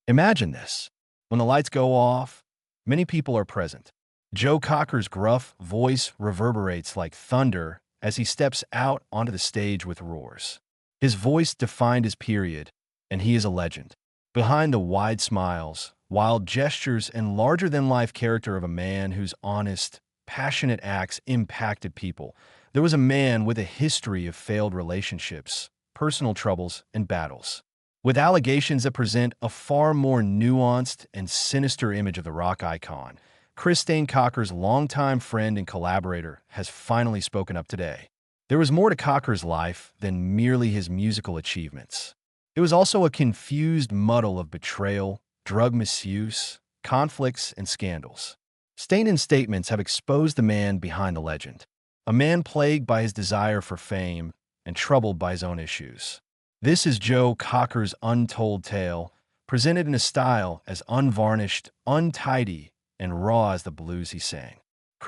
Imagine this. When the lights go off, many people are present. Joe Cocker's gruff voice reverberates like thunder as he steps out onto the stage with roars. His voice defined his period, and he is a legend. Behind the wide smiles, wild gestures, and larger-than-life character of a man whose honest, passionate acts impacted people, there was a man with a history of failed relationships, personal troubles, and battles. With allegations that present a far more nuanced and sinister image of the rock icon, Stainton Cocker's longtime friend and collaborator has finally spoken up today. There was more to Cocker's life than merely his musical achievements. It was also a confused muddle of betrayal, drug misuse, conflicts, and scandals. Stainton's statements have exposed the man behind the legend, a man plagued by his desire for fame and troubled by his own issues. This is Joe Cocker's untold tale, presented in a style as unvarnished, untidy, and raw as the blues he sang.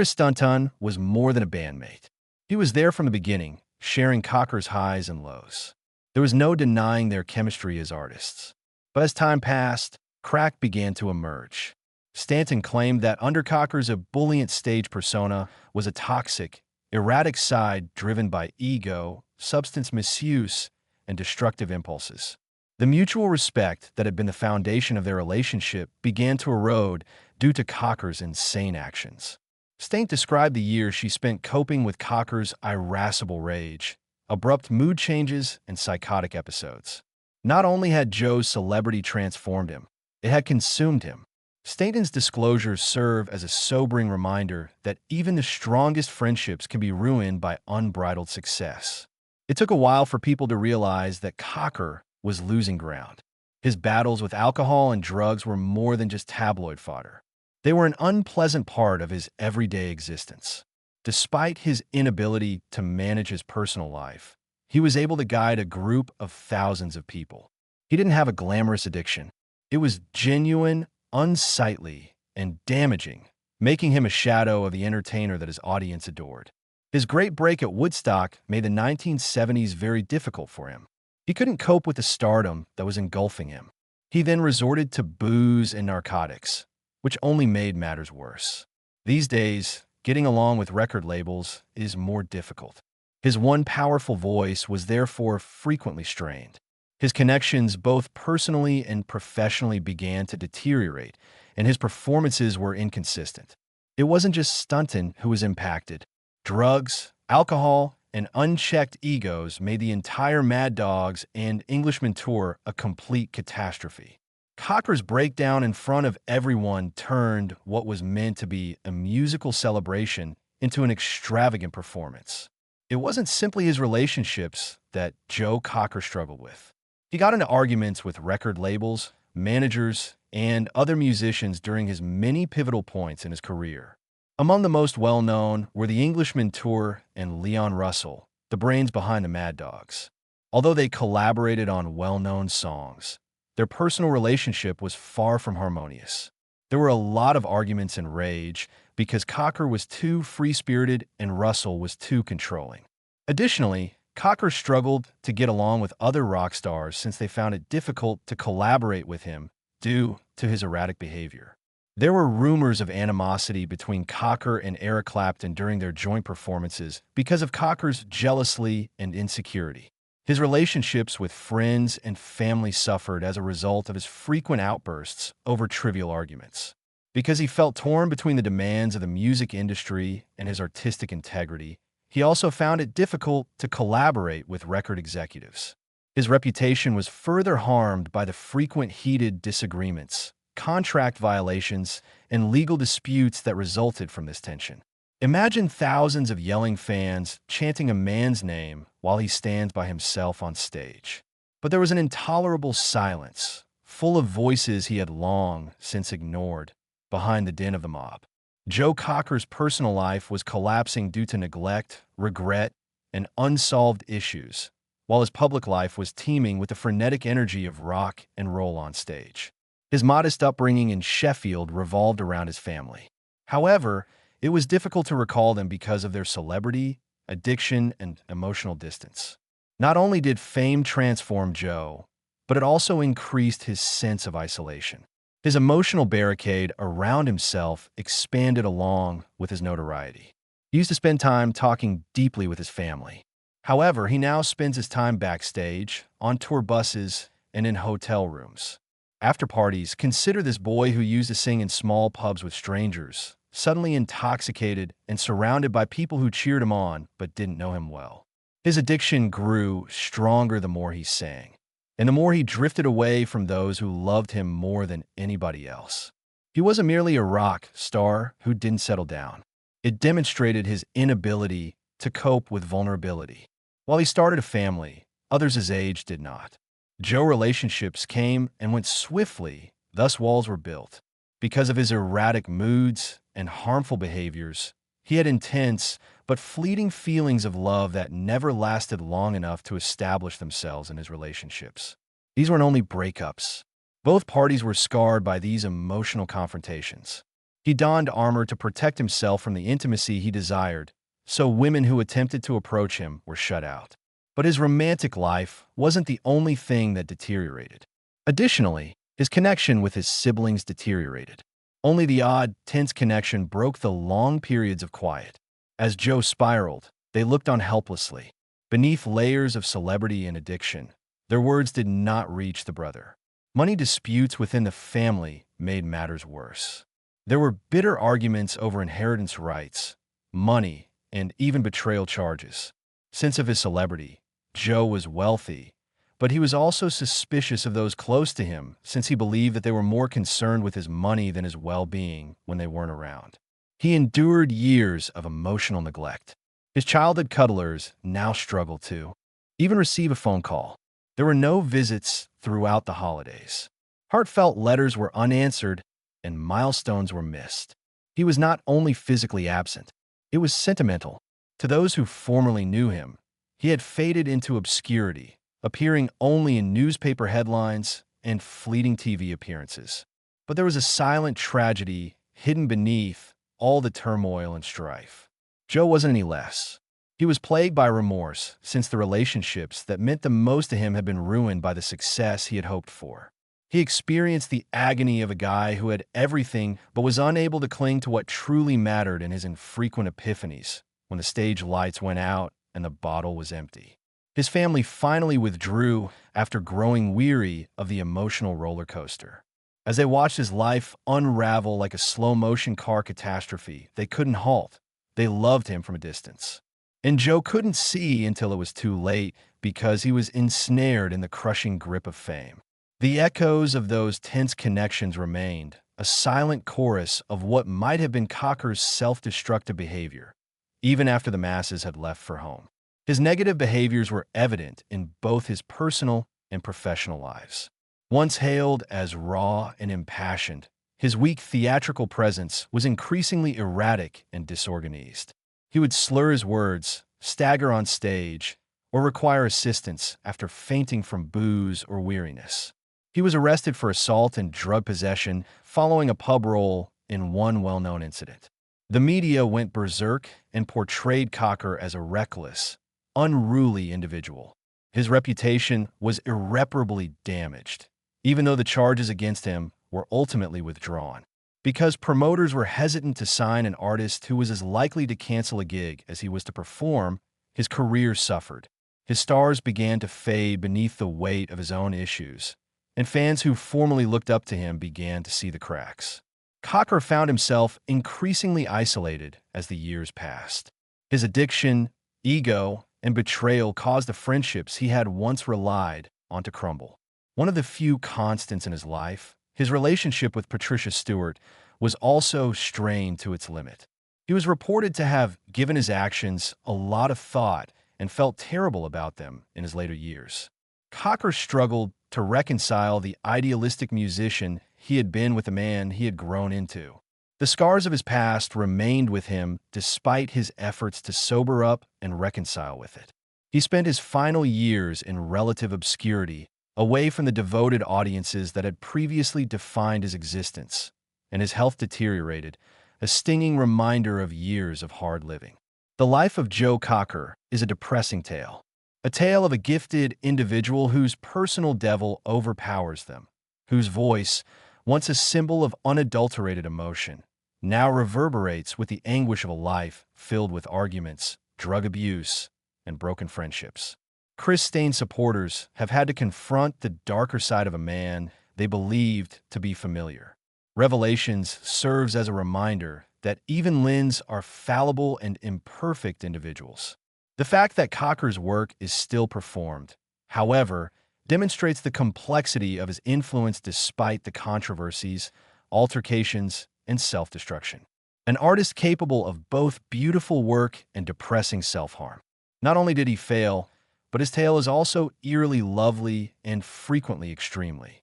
Stainton was more than a bandmate. He was there from the beginning, sharing Cocker's highs and lows. There was no denying their chemistry as artists. But as time passed, crack began to emerge. Stainton claimed that under Cocker's ebullient stage persona was a toxic, erratic side driven by ego, substance misuse, and destructive impulses. The mutual respect that had been the foundation of their relationship began to erode due to Cocker's insane actions. Stainton described the years she spent coping with Cocker's irascible rage, abrupt mood changes, and psychotic episodes. Not only had Joe's celebrity transformed him, it had consumed him. Stainton's disclosures serve as a sobering reminder that even the strongest friendships can be ruined by unbridled success. It took a while for people to realize that Cocker was losing ground. His battles with alcohol and drugs were more than just tabloid fodder. They were an unpleasant part of his everyday existence. Despite his inability to manage his personal life, he was able to guide a group of thousands of people. He didn't have a glamorous addiction. It was genuine, unsightly, and damaging, making him a shadow of the entertainer that his audience adored. His great break at Woodstock made the 1970s very difficult for him. He couldn't cope with the stardom that was engulfing him. He then resorted to booze and narcotics, which only made matters worse. These days, getting along with record labels is more difficult. His one powerful voice was therefore frequently strained. His connections, both personally and professionally, began to deteriorate, and his performances were inconsistent. It wasn't just Stainton who was impacted. Drugs, alcohol, and unchecked egos made the entire Mad Dogs and Englishman tour a complete catastrophe. Cocker's breakdown in front of everyone turned what was meant to be a musical celebration into an extravagant performance. It wasn't simply his relationships that Joe Cocker struggled with. He got into arguments with record labels, managers, and other musicians during his many pivotal points in his career. Among the most well-known were the Englishman tour and Leon Russell, the brains behind the Mad Dogs. Although they collaborated on well-known songs, their personal relationship was far from harmonious. There were a lot of arguments and rage because Cocker was too free-spirited and Russell was too controlling. Additionally, Cocker struggled to get along with other rock stars since they found it difficult to collaborate with him due to his erratic behavior. There were rumors of animosity between Cocker and Eric Clapton during their joint performances because of Cocker's jealousy and insecurity. His relationships with friends and family suffered as a result of his frequent outbursts over trivial arguments. Because he felt torn between the demands of the music industry and his artistic integrity, he also found it difficult to collaborate with record executives. His reputation was further harmed by the frequent heated disagreements, contract violations, and legal disputes that resulted from this tension. Imagine thousands of yelling fans chanting a man's name while he stands by himself on stage. But there was an intolerable silence, full of voices he had long since ignored, behind the din of the mob. Joe Cocker's personal life was collapsing due to neglect, regret, and unsolved issues, while his public life was teeming with the frenetic energy of rock and roll on stage. His modest upbringing in Sheffield revolved around his family. However, it was difficult to recall them because of their celebrity, addiction, and emotional distance. Not only did fame transform Joe, but it also increased his sense of isolation. His emotional barricade around himself expanded along with his notoriety. He used to spend time talking deeply with his family. However, he now spends his time backstage, on tour buses, and in hotel rooms. After parties, consider this boy who used to sing in small pubs with strangers, suddenly intoxicated and surrounded by people who cheered him on but didn't know him well. His addiction grew stronger the more he sang, and the more he drifted away from those who loved him more than anybody else. He wasn't merely a rock star who didn't settle down. It demonstrated his inability to cope with vulnerability. While he started a family, others his age did not. Joe relationships came and went swiftly, thus walls were built. Because of his erratic moods and harmful behaviors, he had intense but fleeting feelings of love that never lasted long enough to establish themselves in his relationships. These weren't only breakups. Both parties were scarred by these emotional confrontations. He donned armor to protect himself from the intimacy he desired, so women who attempted to approach him were shut out. But his romantic life wasn't the only thing that deteriorated. Additionally, his connection with his siblings deteriorated. Only the odd, tense connection broke the long periods of quiet. As Joe spiraled, they looked on helplessly. Beneath layers of celebrity and addiction, their words did not reach the brother. Money disputes within the family made matters worse. There were bitter arguments over inheritance rights, money, and even betrayal charges. Since of his celebrity, Joe was wealthy, but he was also suspicious of those close to him since he believed that they were more concerned with his money than his well-being when they weren't around. He endured years of emotional neglect. His childhood cuddlers now struggled to even receive a phone call. There were no visits throughout the holidays. Heartfelt letters were unanswered and milestones were missed. He was not only physically absent, it was sentimental. To those who formerly knew him, he had faded into obscurity, appearing only in newspaper headlines and fleeting TV appearances. But there was a silent tragedy hidden beneath all the turmoil and strife. Joe wasn't any less. He was plagued by remorse since the relationships that meant the most to him had been ruined by the success he had hoped for. He experienced the agony of a guy who had everything but was unable to cling to what truly mattered in his infrequent epiphanies when the stage lights went out and the bottle was empty. His family finally withdrew after growing weary of the emotional roller coaster. As they watched his life unravel like a slow-motion car catastrophe, they couldn't halt. They loved him from a distance. And Joe couldn't see until it was too late because he was ensnared in the crushing grip of fame. The echoes of those tense connections remained, a silent chorus of what might have been Cocker's self-destructive behavior, even after the masses had left for home. His negative behaviors were evident in both his personal and professional lives. Once hailed as raw and impassioned, his weak theatrical presence was increasingly erratic and disorganized. He would slur his words, stagger on stage, or require assistance after fainting from booze or weariness. He was arrested for assault and drug possession following a pub roll in one well-known incident. The media went berserk and portrayed Cocker as a reckless, unruly individual. His reputation was irreparably damaged, even though the charges against him were ultimately withdrawn. Because promoters were hesitant to sign an artist who was as likely to cancel a gig as he was to perform, his career suffered. His stars began to fade beneath the weight of his own issues, and fans who formerly looked up to him began to see the cracks. Cocker found himself increasingly isolated as the years passed. His addiction, ego, and betrayal caused the friendships he had once relied on to crumble. One of the few constants in his life, his relationship with Patricia Stewart, was also strained to its limit. He was reported to have given his actions a lot of thought and felt terrible about them in his later years. Cocker struggled to reconcile the idealistic musician he had been with the man he had grown into. The scars of his past remained with him despite his efforts to sober up and reconcile with it. He spent his final years in relative obscurity, away from the devoted audiences that had previously defined his existence, and his health deteriorated, a stinging reminder of years of hard living. The life of Joe Cocker is a depressing tale. A tale of a gifted individual whose personal devil overpowers them, whose voice, once a symbol of unadulterated emotion, now reverberates with the anguish of a life filled with arguments, drug abuse, and broken friendships. Chris Stain supporters have had to confront the darker side of a man they believed to be familiar. Revelations serves as a reminder that even Lynns are fallible and imperfect individuals. The fact that Cocker's work is still performed, however, demonstrates the complexity of his influence despite the controversies, altercations, and self-destruction. An artist capable of both beautiful work and depressing self-harm. Not only did he fail, but his tale is also eerily lovely and frequently extremely